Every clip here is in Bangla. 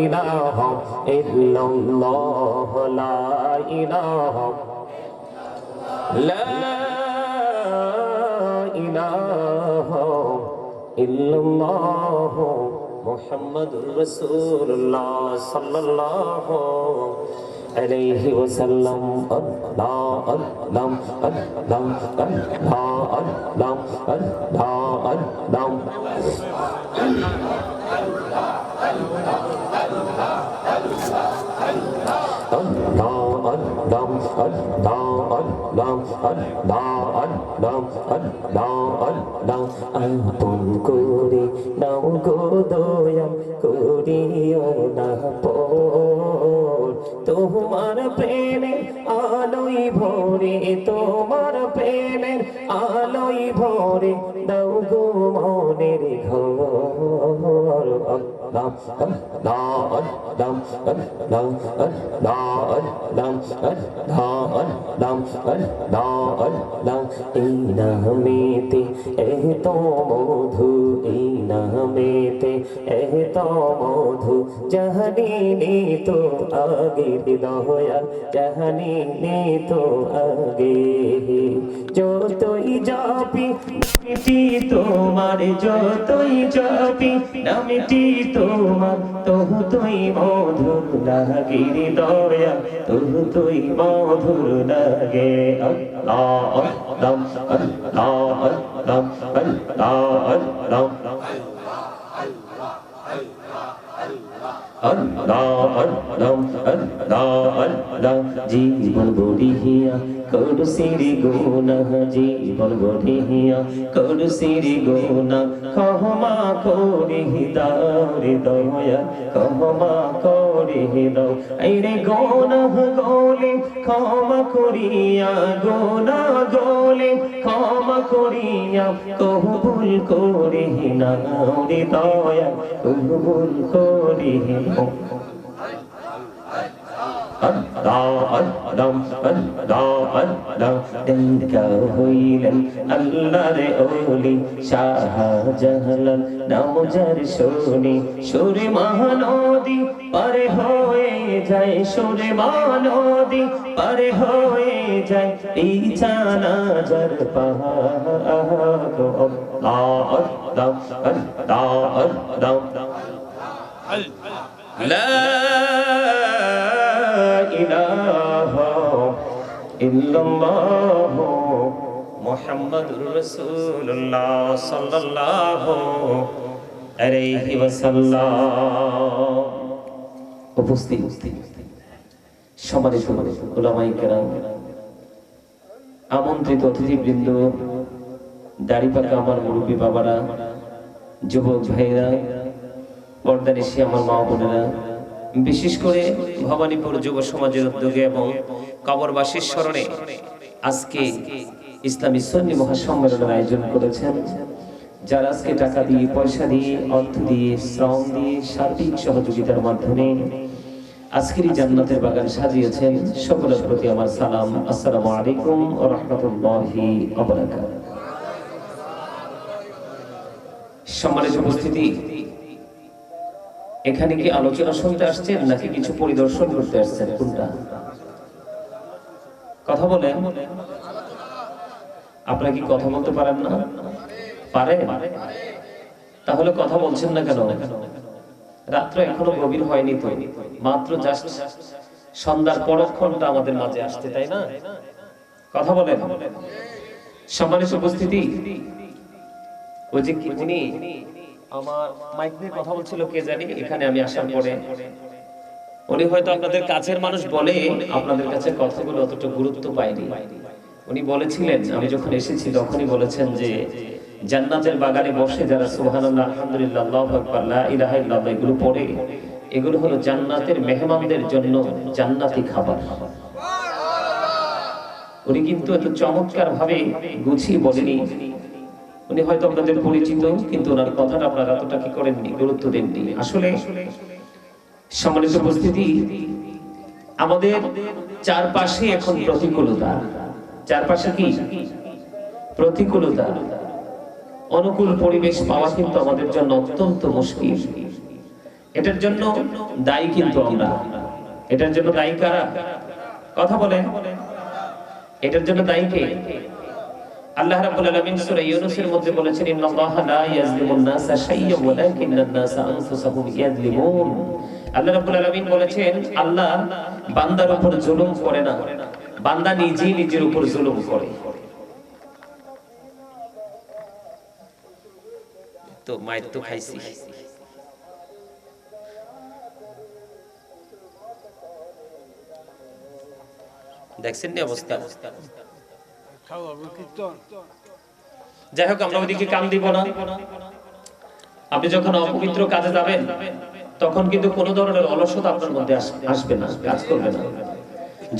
ইলাহা ইল্লাল্লাহ লা ইলাহা লা ইলাহা ইল্লাল্লাহ মুহাম্মাদুর রাসূলুল্লাহ সাল্লাল্লাহু আলাইহি ওয়াসাল্লাম। আল্লাহ আল্লাহ আল্লাহ আল্লাহ আল্লাহ আল্লাহ আপন করে নাও গো দয়াল করিও না পর তোমার প্রেমে আলোই ভরে তোমার প্রেমে আলোই ভরে দাও গো মনের ঘর। আল্লাহ আল্লাহ আল্লাহ আল্লাহ আল্লাহ আল্লাহ আল্লাহ আল্লাহ এই নামেতে এত মধু এই নামেতে এত মধু জাহানিনি তো আগে দয়াল জাহানিনি তো আগে যতই যাবি নামটি তোমার যতই যাবি নামটি তোমার ততই মধুর লাগে দয়াল ততই মধুর লাগে। আল্লাহ আল্লাহ আল্লাহ আল্লাহ আল্লাহ আল্লাহ জীবন বড়িয়া করু সিরি গুনা জীবন বড়িয়া করু সিরি গুনা ক্ষমা করে দাও রে দয়া ক্ষমা করে দাও এই রে গুনাহ গোলে ক্ষমা করিয়া গুনাহ গোলে ক্ষমা করিয়া কবুল করে নাও রে দয়া কবুল করে নাও। দেখা হইলেন আল্লাহর ওলি শাহজালাল নাম যার শুনি সুরে মহানদী পারে হয়ে যায় সুরে মহানদী পারে হয়ে যায় এই জানাজার পাহাড়। আল্লাহ আল্লাহ আল্লাহ আল্লাহ লা ইলাহা ইল্লাল্লাহ মুহাম্মাদুর রাসূলুল্লাহ সাল্লাল্লাহু আলাইহি ওয়াসাল্লাম। উপস্থিত সম্মানিত উলামায়ে কেরাম, আমন্ত্রিত অতিথিবৃন্দ, দাড়িপাকা আমার মুরব্বী বাবারা, যুবক ভাইরা, পর্দানিশী আমার মা বোনেরা, বিশেষ করে ভবানীপুর যুব সমাজের উদ্যোগে এবং কবরবাসীর স্মরণে আজকে ইসলামী সুন্নি মহাসম্মেলনের আয়োজন করেছেন। যারা আজকে টাকা দিয়ে, পয়সা দিয়ে, অর্থ দিয়ে, শ্রম দিয়ে, সার্বিক সহযোগিতার মাধ্যমে আজকের এই জান্নাতের বাগান সাজিয়েছেন, সকলের প্রতি আমার সালাম। আসসালামু আলাইকুম ওয়া রাহমাতুল্লাহি ওয়া বারাকাতুহু। সম্মানিত উপস্থিতি, এখানে কি আলোচনা শুনতে আসছেন নাকি কিছু পরিদর্শন করতে আসছেন? কোনটা? কথা বলেন। আপনারা কি কথা বলতে পারেন না? পারে? তাহলে কথা বলছেন না কেন? রাত্র এখনো গভীর হয়নি তো, মাত্র জাস্ট সন্ধ্যার পরক্ষণটা আমাদের মাঝে আসছে, তাই না? কথা বলেন। সম্মানিত উপস্থিতি, ওই যে উনি আমার মাইক নিয়ে কথা বলছিল, কে জানি, এখানে আমি আসার পরে উনি হয়তো আপনাদের কাছের মানুষ বলে আপনাদের কাছে কথাগুলো অতটা গুরুত্ব পায়নি। উনি বলেছিলেন, আমি যখন এসেছি তখনই বলেছেন যে জান্নাতের বাগানে বসে যারা সুবহানাল্লাহ, আলহামদুলিল্লাহ, আল্লাহু আকবার, লা ইলাহা ইল্লাল্লাহ এগুলো পড়ে, এগুলো হলো জান্নাতের মেহমানদের জন্য জান্নাতি খাবার। উনি কিন্তু এত চমৎকার ভাবে গুছিয়ে বলেনি। উনি হয়তো আপনাদের পরিচিত, কিন্তু ওনার কথাটা আপনারা এতটা কি করেননি, গুরুত্ব দেননি। আসলে সম্মানিত উপস্থিতি, আমাদের চারপাশে এখন প্রতিকূলতা। চারপাশে কি প্রতিকূলতা? অনুকূল পরিবেশ পাওয়া কিন্তু আমাদের জন্য অত্যন্ত মুশকিল। এটার জন্য দায়ী কিন্তু আমরা। এটার জন্য দায়ী কারা? কথা বলেন। এটার জন্য দায়ী কে? আল্লাহ রাব্বুল আলামিন সূরা ইউনূসের মধ্যে বলেছেন, ইন্নাল্লাহা লা ইয়াজলিমুন নাসা শাইয়্যান ওয়ালাকিন্নান নাসা আনফুসাহুম ইয়াজলিমুন। আল্লাহ রাব্বুল আলামিন বলেছেন, আল্লাহ বান্দার উপর জুলুম করে না, বান্দা নিজেই নিজের উপর জুলুম করে। তো মাইর তো খাইছি। দেখছেন না অবস্থা? যাই হোক, আমরা ওইদিকে কান দিব না। আপনি যখন অপবিত্র কাজে যাবেন তখন কিন্তু কোনো ধরনের অলসতা আপনার মধ্যে আসবে না, কাজ করবে না।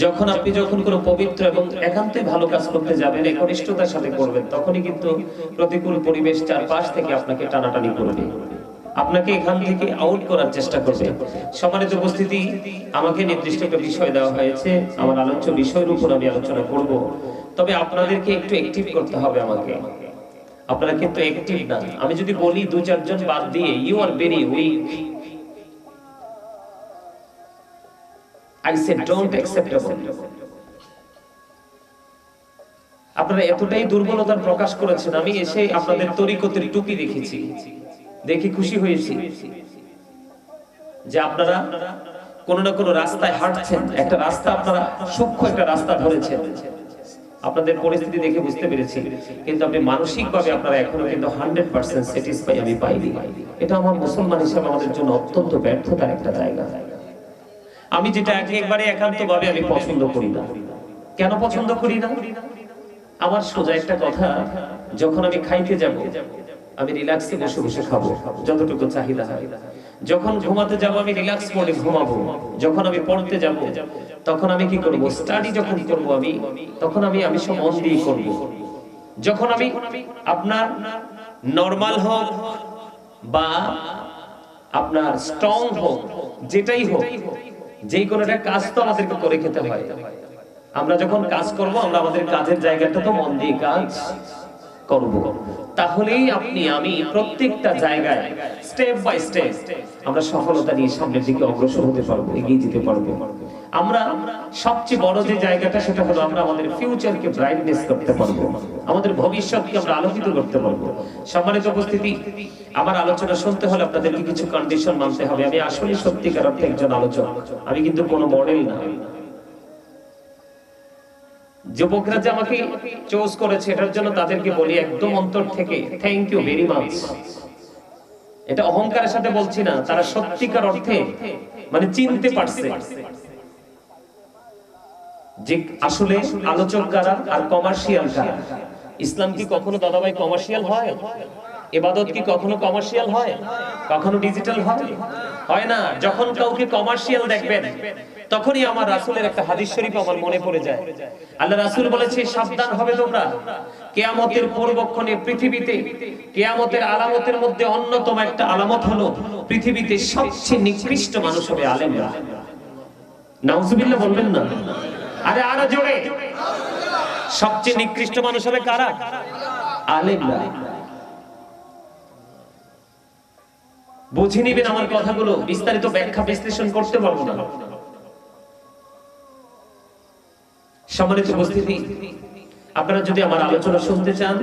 যখন আপনি কোনো পবিত্র এবং একান্তই ভালো কাজ করতে যাবেন, একনিষ্ঠতার সাথে করবেন, তখনই কিন্তু প্রতিকূল পরিবেশ চারপাশ থেকে আপনাকে টানাটানি করবে, আপনাকে এখান থেকে আউট করার চেষ্টা করবে। সম্মানিত উপস্থিতি, আমাকে নির্দিষ্ট একটা বিষয় দেওয়া হয়েছে, আমার আলোচ্য বিষয়ের উপর আমি আলোচনা করব। তবে আপনাদেরকে একটু অ্যাক্টিভ করতে হবে আমাকে। আপনারা কিন্তু অ্যাক্টিভ না। আমি যদি বলি 2-4 জন বাদ দিয়ে you are very weak, I said don't acceptable. আপনারা এতটাই দুর্বলতার প্রকাশ করেছেন, আমি এসে আপনাদের তরিকতের টুপি দেখেছি, দেখি খুশি হয়েছি যে আপনারা কোনো না কোনো রাস্তায় হাঁটছেন, একটা রাস্তা আপনারা সূক্ষ্ম একটা রাস্তা ধরেছেন। আপনাদের পরিস্থিতি দেখে বুঝতে পেরেছি, কিন্তু আপনি মানসিকভাবে আপনারা এখনো কিন্তু 100% স্যাটিসফাই আমি পাইনি। এটা আমার মুসলমান হিসেবে আমাদের জন্য অত্যন্ত ব্যর্থতার একটা জায়গা। আমি যেটা একেবারে একান্তভাবে আমি পছন্দ করি না। কেন পছন্দ করি না? আমার সোজা একটা কথা, যখন আমি খাইতে যাব আমি রিল্যাক্সে বসে বসে খাবো যতটুকু চাহিদা হয়। যখন ঘুমাতে যাব আমি রিল্যাক্স মোডে ঘুমাবো। যখন আমি পড়তে যাব তখন আমি কি করব? স্টাডি যখন করব আমি, তখন আমি সব মন দিয়ে করব। যখন আমি আপনার নরমাল হোক বা আপনার স্ট্রং হোক, যেটাই হোক, যেই কোনো একটা কাজ তো আমাদেরকে করে খেতে হয়। আমরা যখন কাজ করব, আমরা আমাদের কাজের জায়গাটা তো মন দিয়ে কাজ করব। তাহলেই আপনি আমি প্রত্যেকটা জায়গায় স্টেপ বাই স্টেপ আমরা সফলতা নিয়ে সামনের দিকে অগ্রসর হতে পারবো, এগিয়ে যেতে পারবো। আমরা সবচেয়ে বড় যে জায়গাটা, সেটা হলো আমরা আমাদের ফিউচারকে ব্রাইটনেস করতে পারবো, আমাদের ভবিষ্যৎকে আমরা আলোকিত করতে পারবো। সম্মানিত উপস্থিতি, আমার আলোচনা শুনতে হলে আপনাদেরকে কিছু কন্ডিশন মানতে হবে। আমি আসলে সত্যিকার অর্থে একজন আলোচক, আমি কিন্তু কোনো মডেল না। যুবকরা যে আমাকে চুজ করেছে, এটার জন্য তাদেরকে বলি একদম অন্তর থেকে থ্যাংক ইউ ভেরি মাচ। এটা অহংকারের সাথে বলছি না, তারা সত্যিকার অর্থে মানে চিনতে পারছে যে আসলে আলোচক কারা আর কমার্শিয়াল কারা। ইসলাম কি কখনো দাদাভাই কমার্শিয়াল হয়? ইবাদত কি কখনো কমার্শিয়াল হয়? কখনো ডিজিটাল হয়? হয় না। যখন কাউকে কমার্শিয়াল দেখবেন, তখনই আমার রাসূলের একটা হাদিস শরীফ আমার মনে পড়ে যায়। আল্লাহ রাসূল বলেছে, সাবধান হবে তোমরা, কিয়ামতের পূর্বক্ষণে পৃথিবীতে কিয়ামতের আলামতের মধ্যে অন্যতম একটা আলামত হলো পৃথিবীতে সবচেয়ে নিকৃষ্ট মানুষ হবে আলেমরা। নাউজুবিল্লাহ বলবেন না? আরে আরো জোরে। সবচেয়ে নিকৃষ্ট মানুষ হবে কারা? আলেমরা। বুঝে নিবেন আমার কথাগুলো, বিস্তারিত ব্যাখ্যা বিশ্লেষণ করতে পারবো না। সম্মানিত উপস্থিতি, আপনারা যদি আমার আলোচনা শুনতে চান,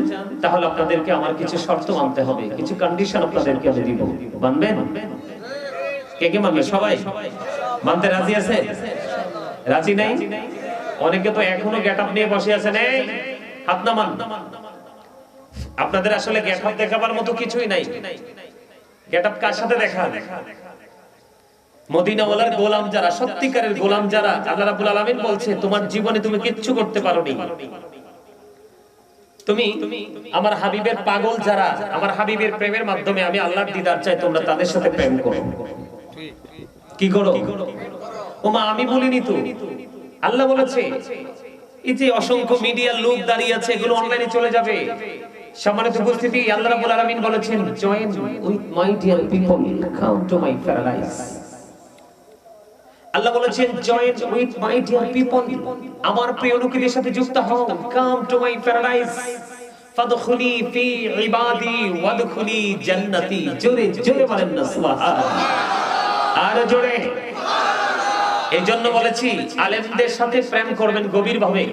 তাহলে আপনাদেরকে আমার কিছু শর্ত মানতে হবে, কিছু কন্ডিশন আপনাদেরকে আমি দিব। মানবেন? কে কে মানবে? সবাই মানতে রাজি আছে? রাজি নাই? অনেকে তো এখনো গেটআপ নিয়ে বসে আছেন, এই হাত নামান। আপনাদের আসলে গেটআপ দেখাবার মতো কিছুই নাই। গেটআপ কার সাথে দেখা? মদিনাওয়ালার গোলাম যারা, সত্যিকারের গোলাম যারা, আল্লাহ রাব্বুল আলামিন বলছে তোমার জীবনে তুমি কিচ্ছু করতে পারোনি, তুমি আমার হাবিবের পাগল যারা, আমার হাবিবের প্রেমের মাধ্যমে আমি আল্লাহর দিদার চাই, তোমরা তাদের সাথে প্রেম করো। কি করো? ওমা আমি বলিনি তো, আল্লাহ বলেছে। এই যে অসংখ্য মিডিয়ার লোক দাঁড়িয়ে আছে, এগুলো অনলাইনে চলে যাবে। সম্মানিত উপস্থিতি, আল্লাহ রাব্বুল আলামিন বলেছেন, join with my dear people, come to my paradise. আল্লাহ বলেছেন, join with my dear people, আমার প্রিয় লোকেদের সাথে যুক্ত হও, কাম টু মাই প্যারাডাইস, ফাদখুলি ফি ইবাদি ওয়াদখুলি জান্নাতি। জোরে জোরে বলেন না সুবহানাল্লাহ। আর জোরে। এই জন্য বলেছি আলেমদের সাথে প্রেম করবেন গভীর ভাবে।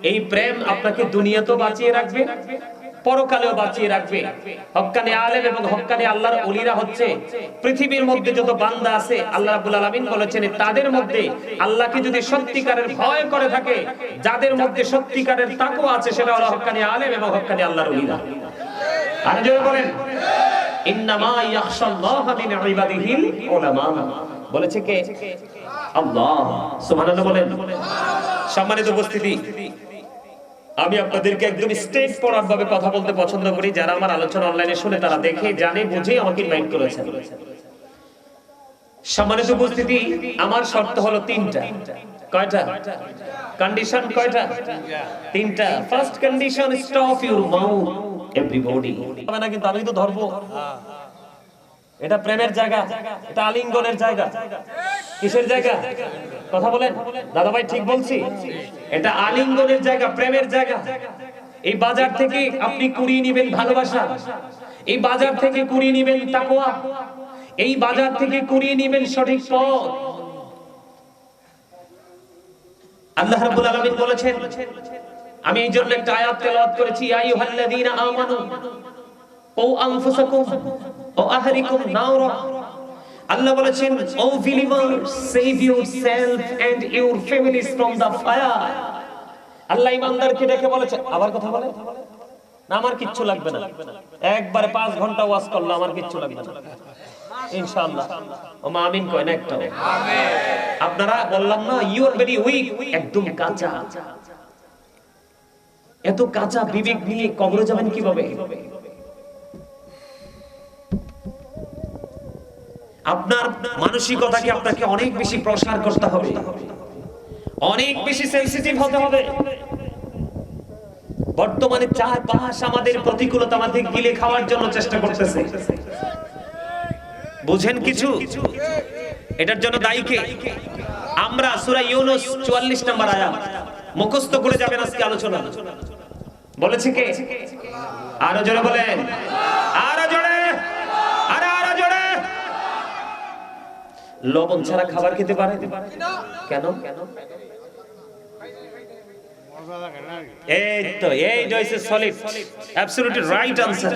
এই প্রেম আপনাকে দুনিয়াতেও বাঁচিয়ে রাখবে, পরকালেও বাঁচিয়ে রাখবে। হক্কানি আলেম এবং হক্কানি আল্লাহর ওলিরা হচ্ছে পৃথিবীর মধ্যে যত বান্দা আছে, আল্লাহ রাব্বুল আলামিন বলেছেন তাদের মধ্যে আল্লাহকে যদি সত্যিকারের ভয় করে থাকে, যাদের মধ্যে সত্যিকারের তাকওয়া আছে, সেটা হলো হক্কানি আলেম এবং হক্কানি আল্লাহর ওলিরা। আর জোরে বলেন ইন্নামা ইয়াখশাল্লাহা মিন ইবাদিহিল উলামা। বলেছে কে? আল্লাহ। সুবহানাল্লাহ বলেন। সম্মানিত উপস্থিতি, আমি আপনাদেরকে একদম স্ট্রেট ফরওয়ার্ড ভাবে কথা বলতে পছন্দ করি। যারা আমার আলোচনা অনলাইনে শুনে তারা দেখে জানে বুঝে আমাকে ইনভাইট করেছেন। সম্মানিত উপস্থিতি, আমার শর্ত হলো তিনটা। কয়টা? কন্ডিশন কয়টা? তিনটা। First condition, stop your mouth everybody. হবে না কিন্তু আমি তো ধরবো। এটা প্রেমের জায়গা, এটা আলিঙ্গনের জায়গা। কিসের জায়গা? কথা বলেন দাদা ভাই, ঠিক বলছি? এটা আলিঙ্গনের জায়গা, প্রেমের জায়গা। এই বাজার থেকে আপনি কুড়িয়ে নেবেন ভালোবাসা, এই বাজার থেকে কুড়িয়ে নেবেন তাকওয়া, এই বাজার থেকে কুড়িয়ে নেবেন সঠিক পথ। আল্লাহ রাব্বুল আলামিন বলেছেন, আমি এই জন্য একটা আয়াত তেলাওয়াত করেছি, ইয়া আইয়ুহাল্লাযীনা আমানু ও আনফুসাকুম ও আহলিকুম নারা। আল্লাহ বলেছেন, O believers, save yourself and your families from the fire. আল্লাহ ঈমানদারকে ডেকে বলেছেন, আবার কথা বলে না আমার কিচ্ছু লাগবে না, একবারে 5 ঘন্টা ওয়াজ করলে আমার কিচ্ছু লাগবে না ইনশাআল্লাহ। ও মা আমিন কয় না একটা? আমিন। আপনারা বললাম না ইউ আর ভেরি উইক, একদম কাঁচা। এত কাঁচা বিবেক নিয়ে কবরে যাবেন কিভাবে? আপনার মানসিকতাকে আপনাকে অনেক বেশি প্রসার করতে হবে, অনেক বেশি সেনসিটিভ হতে হবে। বর্তমানে চারপাশ আমাদের প্রতিকূলতা আমাদের গিলে খাওয়ার জন্য চেষ্টা করতেছে। বুঝেন কিছু? এটার জন্য দায়ী কে? আমরা। সূরা ইউনূস 44 নম্বর আয়াত মুখস্থ করে যাবেন আজকে আলোচনা। বলেছে কে? আরো জোরে বলেন, আরো জোরে, আরো জোরে। লবণ ছাড়া খাবার খেতে পারে? কেন? এই তো এই হইছে সলিড, অ্যাবসলিউটলি রাইট আনসার।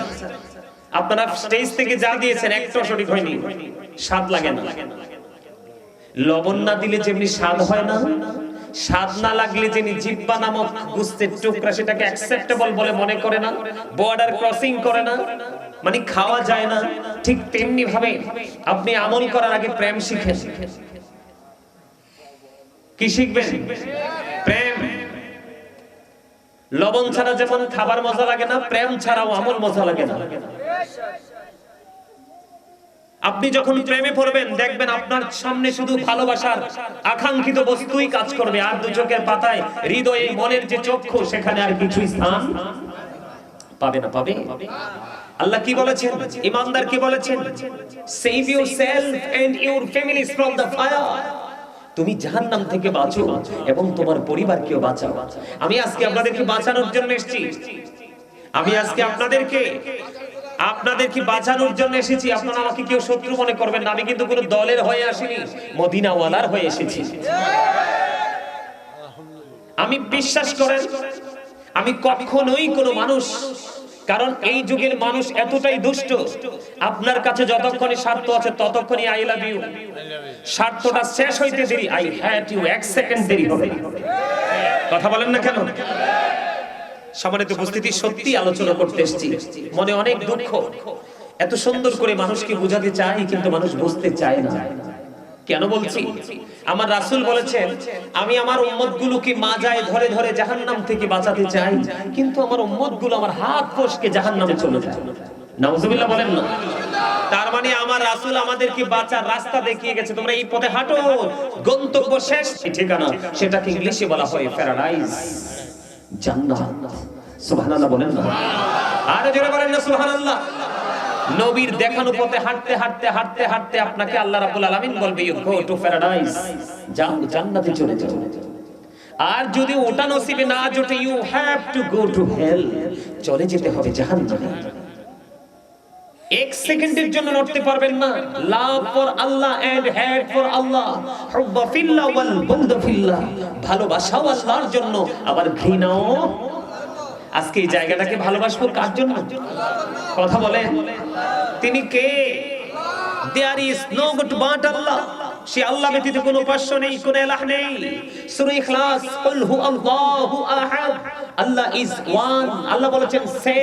আপনারা স্টেজ থেকে যা দিয়েছেন একটা সঠিক হয়নি, স্বাদ লাগে না। লবণ না দিলে যেমনি স্বাদ হয় না, স্বাদ না লাগলে যেমনি জিহ্বা নামক গোস্তের টুকরা সেটাকে অ্যাকসেপ্টেবল বলে মনে করে না, বর্ডার ক্রসিং করে না, মানে খাওয়া যায় না, ঠিক তেমনি ভাবে আপনি আমল করার আগে প্রেম শিখেন। কি শিখবেন? প্রেম। লবণ ছাড়া যেমন খাবার মজা লাগে না, প্রেম ছাড়াও আমল মজা লাগে না। আপনি যখন প্রেমে পড়বেন দেখবেন আপনার সামনে শুধু ভালোবাসার আকাঙ্ক্ষিত বস্তুই কাজ করবে, আর দু চোখের পাতায় হৃদয়ে মনের যে চক্ষু সেখানে আর কিছু স্থান পাবে না। পাবে? আল্লাহ কি বলেছেন? ঈমানদার কি বলেছেন? Save yourself and your families from the fire. তুমি জাহান্নাম থেকে বাঁচো এবং তোমার পরিবারকেও বাঁচাও। আমি আজকে আপনাদেরকে বাঁচানোর জন্য এসেছি। আমি আজকে আপনাদেরকে বাঁচানোর জন্য এসেছি। আপনারা আমাকে কেউ শত্রু মনে করবেন না, আমি কিন্তু কোনো দলের হয়ে আসিনি, মদিনাওয়ালার হয়ে এসেছি। আমি বিশ্বাস করেন আমি কখনোই কোনো মানুষ, কারণ এই যুগের মানুষ এতটাই দুষ্ট, আপনার কাছে যতক্ষণই স্বার্থ আছে ততক্ষণই আই লাভ ইউ। স্বার্থটা শেষ হইতে দেরি, আই হ্যাট ইউ 1 সেকেন্ড দেরি হবে। কথা বলেন না কেন? সম্মানিত উপস্থিতি, সত্যি আলোচনা করতে এসেছি, মনে অনেক দুঃখ। এত সুন্দর করে মানুষকে বোঝাতে চাই কিন্তু মানুষ বুঝতে চায় না। কেন বলছি? আমার রাসূল বলেছেন, আমি আমার উম্মতগুলোকে মাজায় ধরে ধরে জাহান্নাম থেকে বাঁচাতে চাই, কিন্তু আমার উম্মতগুলো আমার হাত ফসকে জাহান্নামে চলে যায়। নাউজুবিল্লাহ বলেন না? তার মানে আমার রাসূল আমাদেরকে বাঁচার রাস্তা দেখিয়ে গেছে, তোমরা এই পথে হাঁটো, গন্তব্য শেষ ঠিকানা, সেটাকে ইংলিশে বলা হয় প্যারাডাইস, জান্নাত। সুবহানাল্লাহ বলেন না? আরে জোরে বলেন না সুবহানাল্লাহ। নবীর দেখানো পথে হাঁটতে হাঁটতে হাঁটতে হাঁটতে আপনাকে আল্লাহ রাব্বুল আলামিন বলবে, ইউ গো টু প্যারাডাইস, যাও জান্নাতে চলে যাও। আর যদি ওটা নসিবে না জোটে, you have to go to hell, চলে যেতে হবে জাহান্নামে। এক সেকেন্ডের জন্য নড়তে পারবেন না। লাভ ফর আল্লাহ এন্ড হেড ফর আল্লাহ, হুব্বা ফিল্লাহ ওয়াল বুগদা ফিল্লাহ, ভালোবাসাও আল্লাহর জন্য আবার ঘৃণাও। আজকে এই জায়গাটাকে ভালোবাসবো কার জন্য? কথা বলেন, তিনি কে? There is no God but Allah, সে আল্লাহ ব্যতীত কোনো উপাস্য নেই, কোনো ইলাহ নেই। সূরা ইখলাস, কুল হু আল্লাহু আহাদ, আল্লাহ ইজ ওয়ান। আল্লাহ বলেছেন সে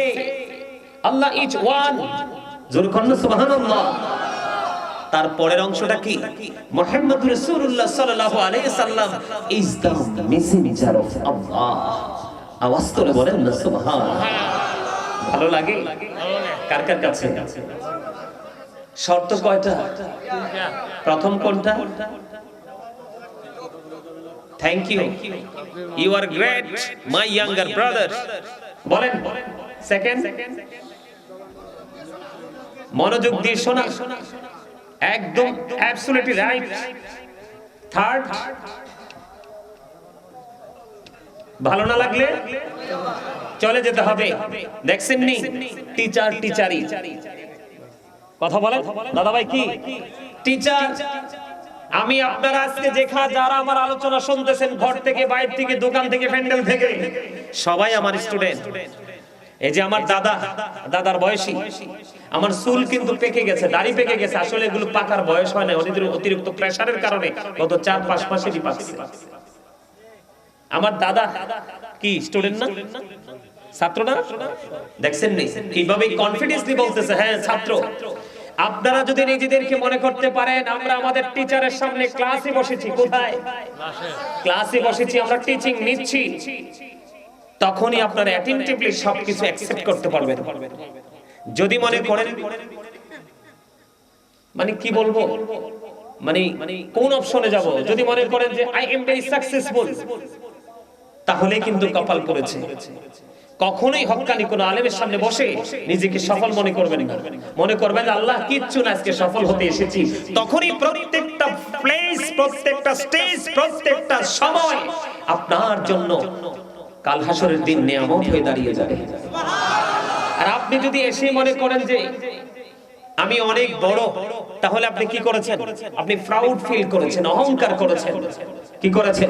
আল্লাহ ইজ ওয়ান, জোরে বলুন সুবহানাল্লাহ। তারপরের অংশটা কি? মুহাম্মদুর রাসূলুল্লাহ সাল্লাল্লাহু আলাইহি সাল্লাম ইজ দ্য মেসেঞ্জার অফ আল্লাহ। আওয়াজ করে বলেন না সুবহানাল্লাহ। ভালো লাগে? কার কার কাছে? শর্ত কয়টা? প্রথম কোনটা? Thank you, you are great my younger brother. বলেন সেকেন্ড, মনোযোগ দিয়ে শোনা, একদম অ্যাবসলিউটলি রাইট। থার্ড, ভালো না লাগলে চলে যেতে হবে। দেখছেন নি টিচার টিচারই কথা বলেন দাদা ভাই, কি টিচার? আমি আপনারা আজকে যারা আমার আলোচনা শুনতেছেন, ঘর থেকে, বাইরে থেকে, দোকান থেকে, প্যান্ডেল থেকে, সবাই আমার স্টুডেন্ট। এই যে আমার দাদার বয়সী, আমার চুল কিন্তু পেকে গেছে, দাড়ি পেকে গেছে। আসলে এগুলো পাকার বয়স হয় না, অতিরিক্ত প্রেসারের কারণে গত 4-5 মাসেরই পাকছে। আমার দাদা কি স্টুডেন্ট না, ছাত্র না? দেখছেন নি কিভাবে কনফিডেন্সলি বলতেছে, হ্যাঁ ছাত্র। আপনারা যদি নিজেদেরকে মনে করতে পারেন আমরা আমাদের টিচারের সামনে ক্লাসে বসেছি, কোথায়? ক্লাসে বসেছি, আমরা টিচিং নিচ্ছি, তখনই আপনারা অ্যাটেনটিভলি সবকিছু অ্যাকসেপ্ট করতে পারবেন। যদি মনে করেন, মানে কি বলবো, মানে কোন অপশনে যাব, যদি মনে করেন যে আই এম ভেরি সাকসেসফুল, তাহলে কিন্তু কপাল পড়েছে। কখনোই হক্কানি কোন আলেমের সামনে বসে নিজেকে সফল মনে করবেন না। মনে করবেন আল্লাহ কিচ্ছু না, আজকে সফল হতে এসেছি। তখনই প্রত্যেকটা প্লেস, প্রত্যেকটা স্টেজ, প্রত্যেকটা সময় আপনার জন্য কাল হাসরের দিন নিয়ামত হয়ে দাঁড়িয়ে যাবে। আর আপনি যদি এসে মনে করেন যে আমি অনেক বড়, তাহলে আপনি কি করেছেন? আপনি প্রাউড ফিল করেছেন, অহংকার করেছেন। কি করেছেন?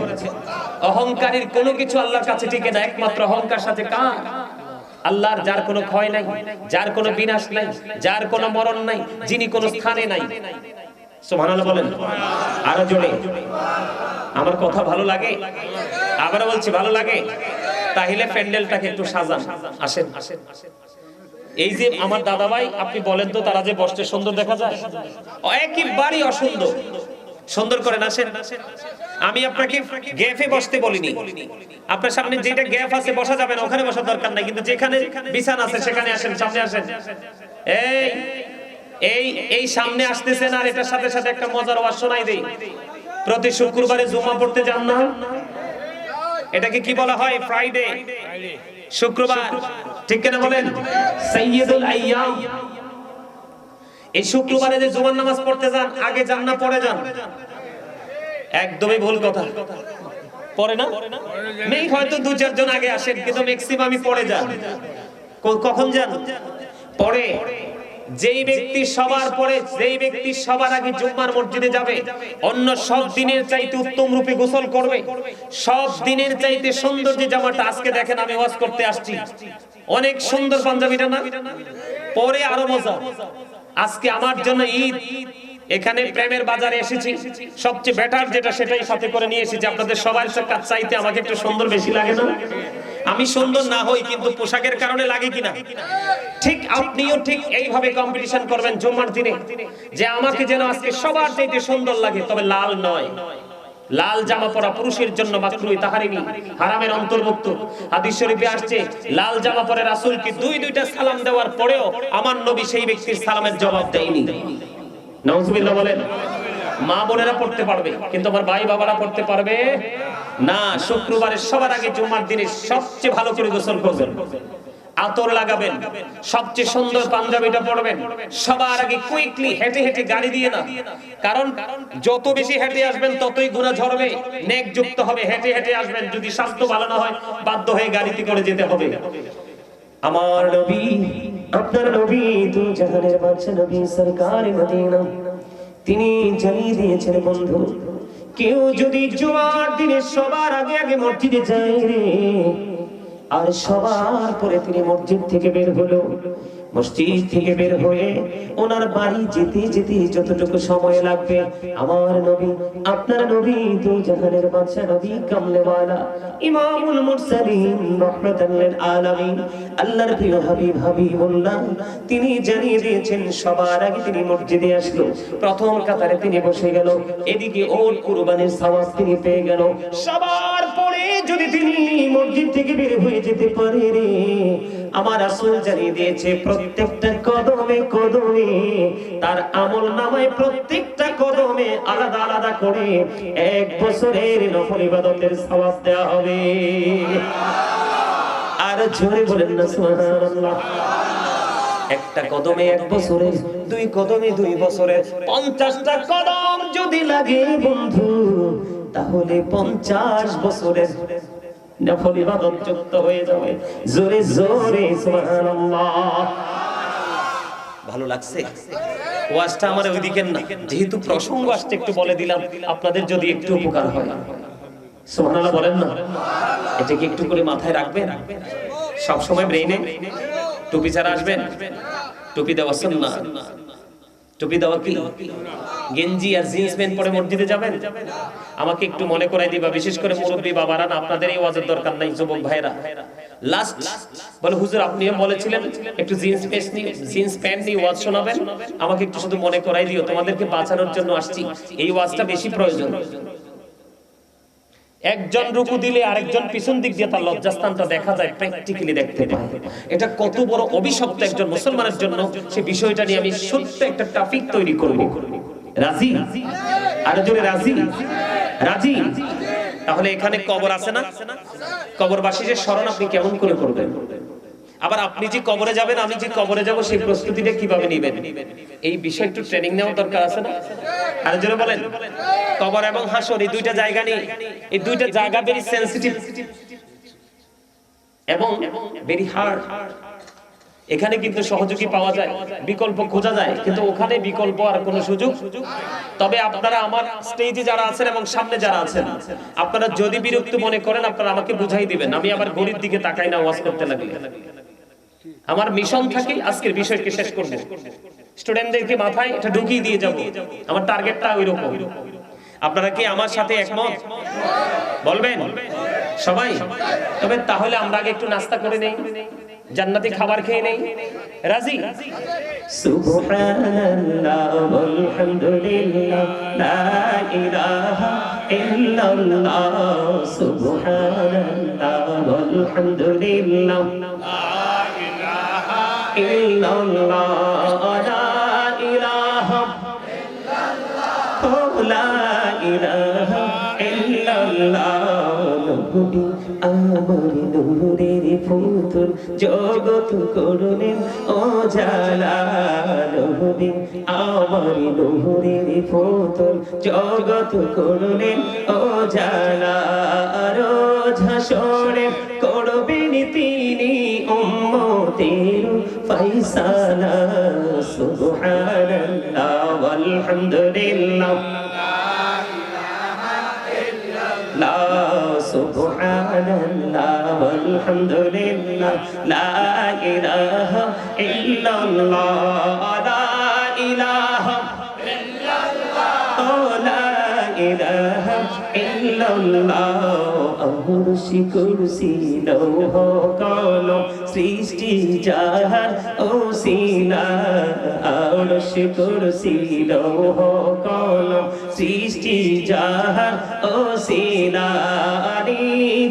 অহংকারীর কোনো কিছু আল্লাহর কাছে টিকে না, একমাত্র অহংকার সাথে কার? আল্লাহর, যার কোনো ক্ষয় নাই, যার কোনো বিনাশ নাই, যার কোনো মরণ নাই, যিনি কোনো স্থানে নাই। সুবহানাল্লাহ বলেন আরো জোরে। আমার কথা ভালো লাগে? আবারও বলছি ভালো লাগে? তাহলে প্যান্ডেলটাকে একটু সাজান। আসেন, এই যে আমার দাদা ভাই, আপনি বলেন তো তারা যে বসতে সুন্দর দেখা যায়? একেবারেই অসুন্দর। সুন্দর করেন, আসেন। আমি আপনাকে গ্যাপে বসতে বলিনি, আপনার সামনে যেটা গ্যাপ আছে বসা যাবে না, ওখানে বসার দরকার নাই। কিন্তু যেখানে বিছানা আছে সেখানে আসেন, সামনে আসেন। এই সামনে আসতেছেন। আর এটার সাথে সাথে একটা মজার ওয়াজ শোনাই দেই। প্রতি শুক্রবারে জুমা পড়তে যান না? এটাকে কি বলা হয়? ফ্রাইডে, শুক্রবার, ঠিক কিনা বলেন? সাইয়্যিদুল আইয়াম। এই শুক্রবারে যে জুমার নামাজ পড়তে যান, আগে যান না পরে যান? একদমই ভুল কথা। পরে না? নেই, হয়তো 2-4 জন আগে আসেন, কিন্তু ম্যাক্সিমামই পরে যান। কখন যান? পরে। যেই ব্যক্তি সবার পরে, যেই ব্যক্তি সবার আগে জুম্মার মসজিদে যাবে, অন্য সব দিনের চাইতে উত্তম রূপে গোসল করবে, সব দিনের চাইতে সুন্দর যে জামাটা, আজকে দেখেন আমি ওয়াজ করতে আসছি, অনেক সুন্দর পাঞ্জাবিটা না? পরে আরো মজা। আজকে আমার জন্য ঈদ, এখানে প্রেমের বাজারে এসেছি, সবচেয়ে বেটার যেটা সেটাই সাথে করে নিয়ে এসেছি। আপনাদের সবার কাছ চাইতে আমাকে একটু সুন্দর বেশি লাগে না? আমি সুন্দর না হই, কিন্তু পোশাকের কারণে লাগে কিনা? ঠিক আপনিও ঠিক এইভাবে কম্পিটিশন করবেন জুম্মার দিনে, যে আমাকে যেন আজকে সবার চাইতে সুন্দর লাগে। তবে লাল নয়, লাল জামা পরা পুরুষের জন্য মাকরুহ তাহরিমি, হারামের অন্তর্ভুক্ত। হাদিস শরীফে আসছে, লাল জামা পরে রাসূলকে দুইটা সালাম দেওয়ার পরেও আমার নবী সেই ব্যক্তির সালামের জবাব দেয়নি। নাউজুবিল্লাহ বলেন। মা বোনেরা পড়তে পারবে, কিন্তু আমার ভাই বাবারা পড়তে পারবে না। শুক্রবারে সবার আগে জুমার দিনে সবচেয়ে ভালো করে গোসল করবেন, আতর লাগাবেন, সবচেয়ে সুন্দর পাঞ্জাবিটা পরবেন, সবার আগে কুইকলি হেঁটে হেঁটে গাড়ি দিয়ে না। কারণ যত বেশি হেঁটে আসবেন ততই গুনাহ ঝরবে, নেক যুক্ত হবে। হেঁটে হেঁটে আসবেন, যদি স্বাস্থ্য ভালো না হয় বাধ্য হয়ে গাড়িতে করে যেতে হবে। আমার নবী আপনার নবী দু জাহানের বাদশা নবী সরকার মদিনা তিনি জানিয়ে দিয়েছেন বন্ধু, কেউ যদি জুমার দিনে সবার আগে আগে মসজিদে যায় রে, আর সবার পরে তিনি মসজিদ থেকে বের হলো, মসজিদ থেকে বের হয়ে ওনার বাড়ি যেতে যেতে যতটুকু সময় লাগবে, আমার নবী আপনার নবী দু জাহানের বাদশা নবী কামলেওয়ালা ইমামুল মুরসালিন রাহমাতাল লিল আলামিন আল্লাহর প্রিয় হাবিব হাবিবুল্লাহ তিনি জানিয়ে দিয়েছেন সবার আগে তিনি মসজিদে আসলো, প্রথম কাতারে তিনি বসে গেল, এদিকে ওর কুরবানির সওয়াব তিনি পেয়ে গেল। সবার পরে যদি তিনি মসজিদ থেকে বের হয়ে যেতে পারে রে, আমার রাসূল জানিয়ে দিয়েছে প্রত্যেকটা কদমে কদমে তার আমল নামায় প্রত্যেকটা কদমে আলাদা আলাদা করে 1 বছরের নফল ইবাদতের সওয়াব দেওয়া হবে। আর জোরে বলেন না সুবহানাল্লাহ। একটা কদমে 1 বছরের, 2 কদমে 2 বছরের, 50টা কদম যদি লাগে বন্ধু, তাহলে 50 বছরের নফল ইবাদত যুক্ত হয়ে যাবে। জোরে জোরে সুবহানাল্লাহ। ভালো লাগছে? ওয়াজটা আমার ওইদিকে না, যেহেতু প্রসঙ্গ আসছে একটু বলে দিলাম, আপনাদের যদি একটু উপকার হয়। সুবহানাল্লাহ বলেন না? এটা কি একটু করে মাথায় রাখবেন সব সময় ব্রেইনে? টুপি ছাড়া আসবেন? টুপি দেওয়া সুন্নাহ। টুপি দেওয়া কি? গেঞ্জি আর জিন্স প্যান্ট পরে মসজিদে যাবেন? আমাকে একটু মনে করাই দিবা, বিশেষ করে মুরব্বী বাবারা না, আপনাদের এই ওয়াজের দরকার নাই, যুবক ভাইরা লাস্ট বলে হুজুর আপনিও বলেছিলেন একটু জিন্স প্যান্ট নিয়ে ওয়াজ শোনাবেন, আমাকে একটু শুধু মনে করাই দিও, তোমাদেরকে বাঁচানোর জন্য আসছি, এই ওয়াজটা বেশি প্রয়োজন। একজন রুকু দিলে আরেকজন পিছন দিক দিয়ে তার লজ্জাস্থানটা দেখা যায়, প্র্যাকটিক্যালি দেখতে পায়। এটা কত বড় অভিশপ্ত একজন মুসলমানের জন্য, সেই বিষয়টা নিয়ে আমি সত্য একটা টপিক তৈরি করব। রাজি? আর জোরে রাজি? রাজি? তাহলে এখানে কবর আছে না? কবরবাসীদের স্মরণ আপনি কেমন করে করবেন? আবার আপনি যে কবরে যাবেন, আমি যে কবরে যাব, সেই প্রস্তুতিটা কিভাবে নেবেন? এই বিষয়ে একটু ট্রেনিং নেওয়ার দরকার আছে না? আর জোরে বলেন। কবর এবং হাসর এই দুইটা জায়গা নিয়ে, এই দুইটা জায়গা ভেরি সেনসিটিভ এবং ভেরি হার্ড। এখানে কিন্তু সহযোগী পাওয়া যায়, বিকল্প খোঁজা যায়, কিন্তু ওখানে বিকল্প আর কোনো সুযোগ। তবে আপনারা আমার স্টেজে যারা আছেন এবং সামনে যারা আছেন, আপনারা যদি বিরক্ত মনে করেন আপনারা আমাকে বুঝাই দিবেন, আমি আবার ঘড়ির দিকে তাকাই না ওয়াজ করতে লাগলে। আমার মিশন থাকে আজকের বিষয়কে শেষ করব, স্টুডেন্টদেরকে মাথায় এটা ঢুকিয়ে দিয়ে যাব, আমার টার্গেটটা ওইরকম। আপনারা কি আমার সাথে একমত? বলবেন সবাই? তবে তাহলে আমরা আগে একটু নাস্তা করে নেই, জান্নাতি খাবার খেয়ে নেই। রাজি? সুবহানাল্লাহ ওয়ালহামদুলিল্লাহ লা ইলাহা ইল্লাল্লাহ, সুবহানাল্লাহ ওয়ালহামদুলিল্লাহ লা ইলাহা ইল্লাল্লাহ, লা ইলাহা ইল্লাল্লাহ, লা ইলাহা ইল্লাল্লাহ। নবী আমার নূরের পুতুল, জগৎ করলেন উজালা। নবী আমার নূরের পুতুল, জগৎ করলেন উজালা। রোজ হাসরে করবেন তিনি উম্মতের ফয়সালা। সুবহানাল্লাহ ওয়ালহামদুলিল্লাহ লা, সুবহানাল্লাহ ওয়ালহামদুলিল্লাহ লা ইলাহা ইল্লাল্লাহ, লা ইলাহা ইল্লাল্লাহ, লা ইলাহা ইল্লাল্লাহ। আরশি কুরসি লৌহ কলম সৃষ্টি যাহার ওসিলা। আরশি কুরসি লৌহ কলম সৃষ্টি যাহার ওসিলা।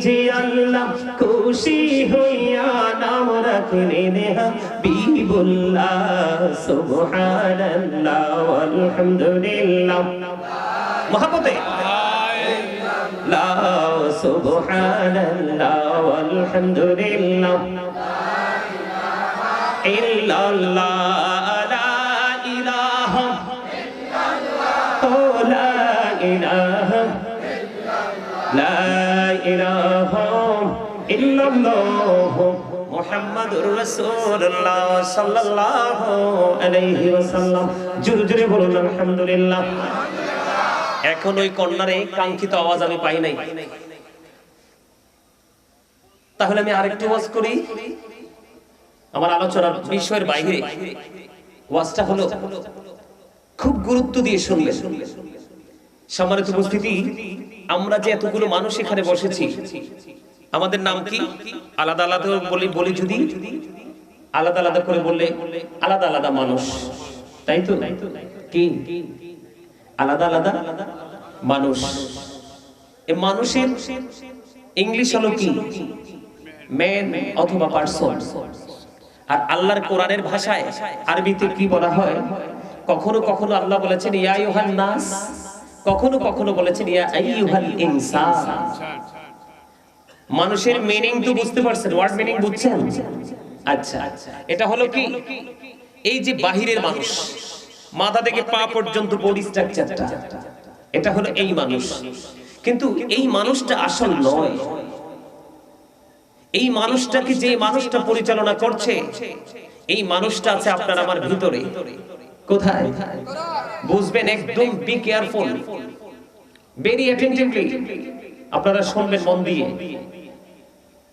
যে আল্লাহ খুশি হইয়া নাম রাখলেন হাবিবুল্লাহ। সুবহানাল্লাহ ওয়ালহামদুলিল্লাহ। মহব্বতে লা, সুবহানাল্লাহ ওয়ালহামদুলিল্লাহ ইল্লাল্লাহ, লা ইলাহা ইল্লাল্লাহ, লা ইলাহা ইল্লাল্লাহ, লা ইলাহা ইল্লাল্লাহ মুহাম্মাদুর রাসূলুল্লাহ সাল্লাল্লাহু আলাইহি ওয়াসাল্লাম। জোরে জোরে বলুন আলহামদুলিল্লাহ। এখন ওই কন্যার এই কাঙ্ক্ষিত আওয়াজ আমি পাই নাই, তাহলে আমি আরেকটু ওয়াজ করি। আমার আলোচনার বিষয়ের বাইরে ওয়াজটা হলো খুব গুরুত্ব দিয়ে শুনবেন। সম্মানিত উপস্থিতি, আমরা যে এতগুলো মানুষ এখানে বসেছি, আমাদের নাম কি? আলাদা আলাদা বলি যদি আলাদা আলাদা করে বললে আলাদা আলাদা মানুষ, তাই তো? কি আলাদা আলাদা মানুষ? এই মানুষের ইংলিশ হলো কি? ম্যান অথবা পারসন। আর আল্লাহর কোরআনের ভাষায় আরবিতে কি বলা হয়? কখনো কখনো আল্লাহ বলেছেন ইয়া আইয়ুহান নাস, কখনো কখনো বলেছেন ইয়া আইয়ুহাল ইনসান। মানুষের মিনিং তো বুঝতে পারছেন? ওয়ার্ড মিনিং বুঝছেন? আচ্ছা, এটা হলো কি? এই যে বাহিরের মানুষ, মাথা থেকে পা পর্যন্ত বডি স্ট্রাকচারটা, এটা হলো এই মানুষ। কিন্তু এই মানুষটা আসল নয়। এই মানুষটাকে যে মানুষটা পরিচালনা করছে, এই মানুষটা আছে আপনার আমার ভিতরে। কোথায় বুঝবেন? একদম বি কেয়ারফুল, ভেরি অ্যাটেনটিভলি আপনারা শুনবেন মন দিয়ে।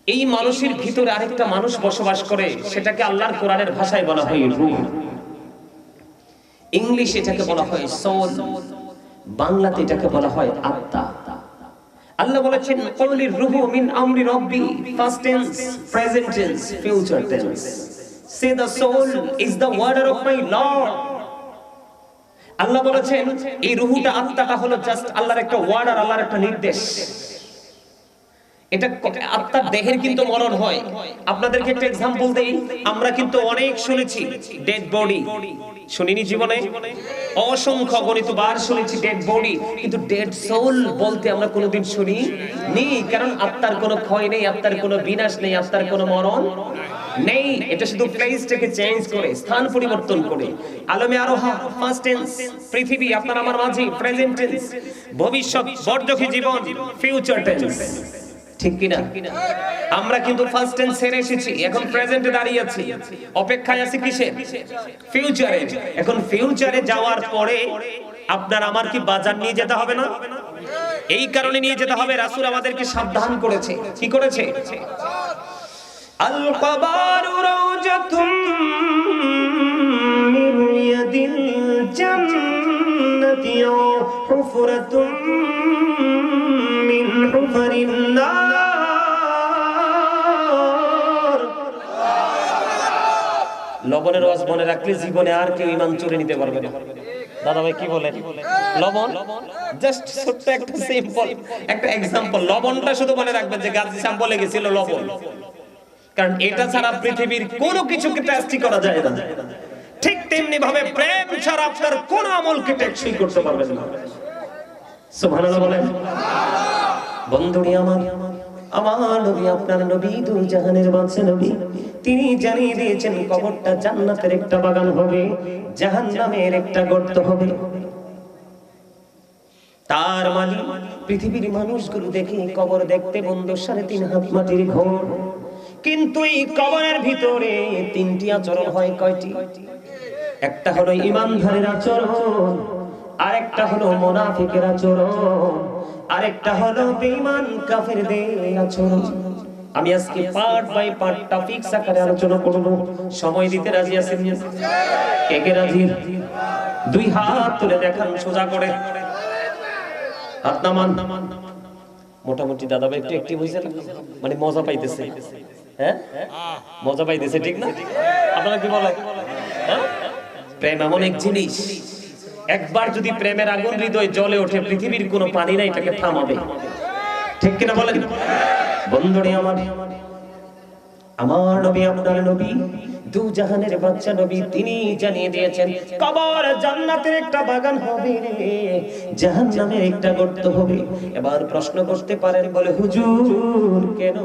এই মানুষের ভিতরে আরেকটা মানুষ বসবাস করে, সেটাকে আল্লাহর কোরআনের ভাষায় বলা হয় রূহ। ইংলিশে এটাকে বলা হয় সোল, বাংলাতে এটাকে বলা হয় আত্মা। আল্লাহ বলেছেন কওলির রূহু মিন আমরি রাব্বি, past tense, present tense, future tense. Say the soul is the order of my Lord. আল্লাহ বলেছেন এই রূহটা, আত্মাটা হলো জাস্ট আল্লাহর একটা ওয়ার্ডার, আল্লাহর একটা নির্দেশ। এটা আত্মার দেহের কিন্তু মরণ হয়। আপনাদেরকে একটা एग्जांपल দেই, আমরা কিন্তু অনেক শুনেছি ডেড বডি, শুনিনি জীবনে? অসংখ্য গণিত বার শুনেছি ডেড বডি, কিন্তু ডেড সোল বলতে আমরা কোনোদিন শুনি নি। কারণ আত্মার কোনো ক্ষয় নেই, আত্মার কোনো বিনাশ নেই, আত্মার কোনো মরণ নেই। এটা শুধু প্লেসটাকে চেঞ্জ করে, স্থান পরিবর্তন করে। আলমে আরোহা ফার্স্ট টেন্স, পৃথিবী আপনার আমার মাঝে প্রেজেন্ট টেন্স, ভবিষ্যৎ বর্তমান জীবন ফিউচার টেন্স। ঠিক কিনা? আমরা কিন্তু ফার্স্ট টেন্স ছেড়ে এসেছি, এখন প্রেজেন্টে দাঁড়িয়ে আছি, অপেক্ষায় আছি কিসের? ফিউচারে। এখন ফিউচারে যাওয়ার পরে আপনার আমার কি বাজার নিয়ে যেতে হবে না? এই কারণে নিয়ে যেতে হবে, রাসূল আমাদেরকে সাবধান করেছে। কি করেছে? আল কবারু রাওজাতুম মিন রিয়াদিল জান্নাতি হুফরাতুম মিন হুফারিন নার। লবণের রস মনে রাখলে জীবনে আর কেউ ঈমান চুরি নিতে পারবে না। দাদা ভাই কি বলেন? লবণ জাস্ট ছোট্ট একটা সিম্পল একটা एग्जांपल। লবণটা শুধু মনে রাখবেন যে গাজী সাহেব বলে গেছিল লবণ, কারণ এটা ছাড়া পৃথিবীর কোনো কিছুকে টেস্টি করা যায় না। ঠিক তেমনি ভাবে প্রেম ছাড়া আপনার কোন আমলকে টেকসই করতে পারবেন না। সুবহানাল্লাহ বলেন। বন্ধুরি আমার, আমার নবী আপনার নবী, দুই জাহানের বাদশা নবী, তিনি জানিয়ে দিয়েছেন কবরটা জান্নাতের একটা বাগান হবে, জাহান্নামের একটা গর্ত হবে। তার মানে পৃথিবীর মানুষগুলো দেখে কবর দেখতে বন্ধু 3.5 হাত মাটির ঘর, কিন্তু এই কবরের ভিতরে 3টি আচরণ হয়। কয়টি? একটা হলো ঈমানদারের আচরণ, আরেকটা হলো মুনাফিকের আচরণ, আরেকটা হলো বেঈমান কাফেরদের আচরণ। আমি আজকে পার্ট বাই পার্ট টপিক আকারে আলোচনা করব। সময় দিতে রাজি আছেন? কে কে রাজি? 2 হাত তুলে দেখান সোজা করে, হাত নামান। মোটামুটি দাদা ভাই একটু অ্যাক্টিভ হইছে, মানে মজা পাইতেছে। হ্যাঁ, মজা পাইতেছে, ঠিক না? আপনারা কি বলেন? হ্যাঁ, প্রেম এমন এক জিনিস, একবার যদি প্রেমের আগুন হৃদয়ে জ্বলে ওঠে, পৃথিবীর কোনো পানি নাই এটাকে থামাবে। ঠিক কিনা বলেন? বন্ধুরে আমার, আমার নবী আপনার নবী, দু জাহানের বাদশা নবী, তিনি জানিয়ে দিয়েছেন কবর জান্নাতের একটা বাগান হবে, জাহান্নামের একটা গর্ত হবে। এবার প্রশ্ন করতে পারেন, বলে হুজুর কেন?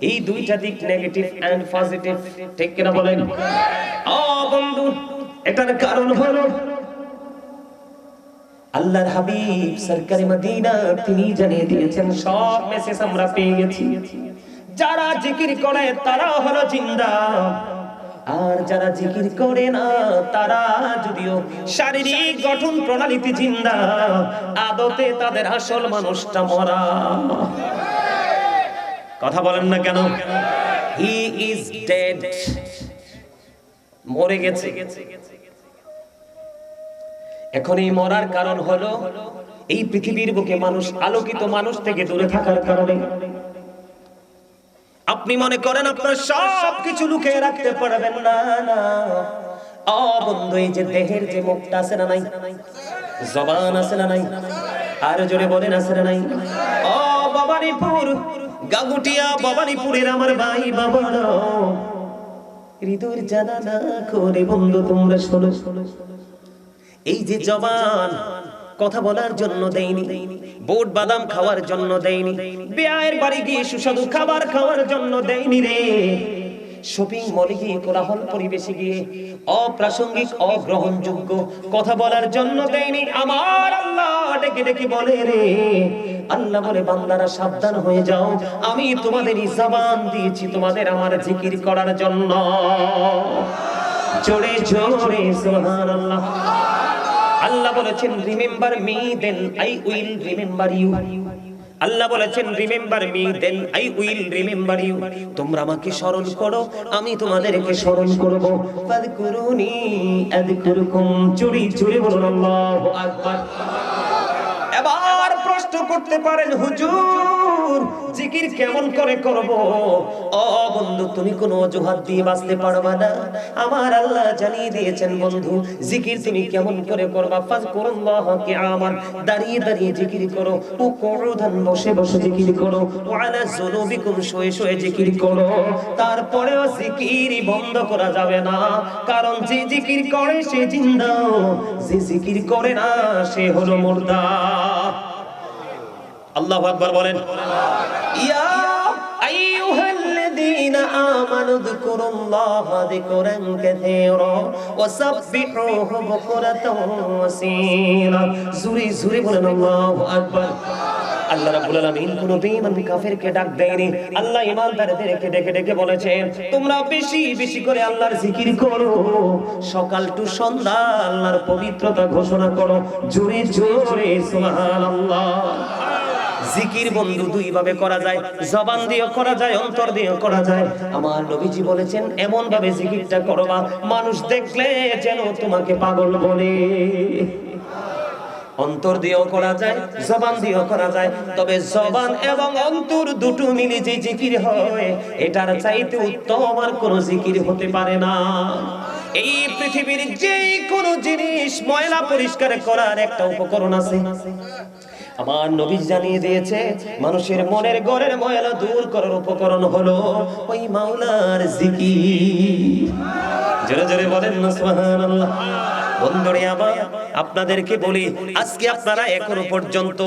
এই দুইটা দিক, নেগেটিভ এন্ড পজিটিভ, ঠিক কিনা বলেন? ও বন্ধু, এটার কারণ হলো আল্লাহর হাবিব সরকারে মদিনা তিনি জানিয়ে দিয়েছেন, সব মেসেজ আমরা পেয়ে গেছি। যারা জিকির করে তারা হলো জিন্দা, আর যারা জিকির করে না তারা যদিও শারীরিক গঠন প্রণালীতে জিন্দা, আদতে তাদের আসল মানুষটা মরা। কথা বলেন না কেন? হি ইজ ডেড, মরে গেছে। এখন এই মরার কারণ হলো এই পৃথিবীর বুকে মানুষ আলোকিত মানুষ থেকে দূরে থাকার কারণে। আপনি মনে করেন আপনার সব কিছু লুকিয়ে রাখতে পারবেন না, না ও বন্ধু, এই যে দেহের যে মুখটা আছে না নাই, জবান আছে না নাই, আর জোরে বলেন আছে না নাই। ও ভবানীপুর গাগুটিয়া ভবানীপুরের আমার ভাই বাবারা, হৃদয়ের জানালা করে বন্ধু তোমরা শোনো, এই যে জবান কথা বলার জন্য দেয়নি, বুট বাদাম খাওয়ার জন্য দেয়নি, বিয়ের বাড়ি গিয়ে সুস্বাদু খাবার খাওয়ার জন্য দেয়নি রে, শপিং মলে গিয়ে কোলাহল পরিবেশে গিয়ে অপ্রাসঙ্গিক অগ্রহণযোগ্য কথা বলার জন্য দেয়নি। আমার আল্লাহ ডেকে ডেকে বলে রে, আল্লাহ বলে বান্দারা সাবধান হয়ে যাও, আমি তোমাদের জবান দিয়েছি তোমাদের আমার জিকির করার জন্য। জোরে জোরে সুবহানাল্লাহ। আল্লাহ বলেছেন remember me then I will remember you. আল্লাহ বলেছেন remember me then I will remember you. তোমরা আমাকে স্মরণ করো, আমি তোমাদেরকে স্মরণ করব। ফাযকুরুনি আযকুরকুম। চুরি চুরি বলুন আল্লাহু আকবার। এবার প্রশ্ন করতে পারেন হুজুর জিকির কেমন করে করব? ও বন্ধু, তুমি কোন অজুহাত দিয়ে বাঁচতে পারবে না। আমার আল্লাহ জানিয়ে দিয়েছেন বন্ধু, জিকির তুমি কেমন করে করবা। ফাযকুরুল্লাহ কিয়ামান, দাঁড়িয়ে দাঁড়িয়ে জিকির করো, ও কুউদান বসে বসে জিকির করো, ওয়া আলা যুনুবিকুম শুয়ে শুয়ে জিকির করো। তারপরেও জিকির বন্ধ করা যাবে না, কারণ যে জিকির করে সে জিন্দা, যে জিকির করে না সে হলো মুর্দা। আল্লাহু আকবার বলেন। ইয়া আইয়ুহাল্লাযীনা আমানু যকুরুল্লাহা যিকরান কাসীরা ওয়া সাব্বিহুহু বুকরাতাও ওয়া আসীলা। জোরে জোরে বলেন আল্লাহু আকবার। আল্লাহ রাব্বুল আলামিন কোন বেঈমান কাফেরকে ডাক দেয়নি। আল্লাহ ঈমানদারদেরকে ডেকে ডেকে বলেছেন, তোমরা বেশি বেশি করে আল্লাহর জিকির করো, সকাল টু সন্ধ্যা আল্লাহর পবিত্রতা ঘোষণা করো। জোরে জোরে সুবহানাল্লাহ। জিকির বন্ধু দুই ভাবে করা যায়, জবান দিয়েও করা যায়, অন্তর দিয়েও করা যায়। আমার নবীজি বলেছেন এমন ভাবে জিকিরটা করবা মানুষ দেখলে যেন তোমাকে পাগল বলে। অন্তর দিয়েও করা যায়, জবান দিয়েও করা যায়, তবে জবান এবং অন্তর দুটো মিলে যে জিকির হয় এটার চাইতে উত্তম আর কোনো জিকির হতে পারে না। এই পৃথিবীর যে কোনো জিনিস ময়লা পরিষ্কার করার একটা উপকরণ আছে। আমার নবী জানিয়ে দিয়েছে মানুষের মনের ঘরের ময়লা দূর করার উপকরণ হলো ওই মাওলার জিকির। জোরে জোরে বলেন না সুবহানাল্লাহ। বন্ধুরে আমার আপনাদেরকে বলি, আজকে আপনারা এখনো পর্যন্ত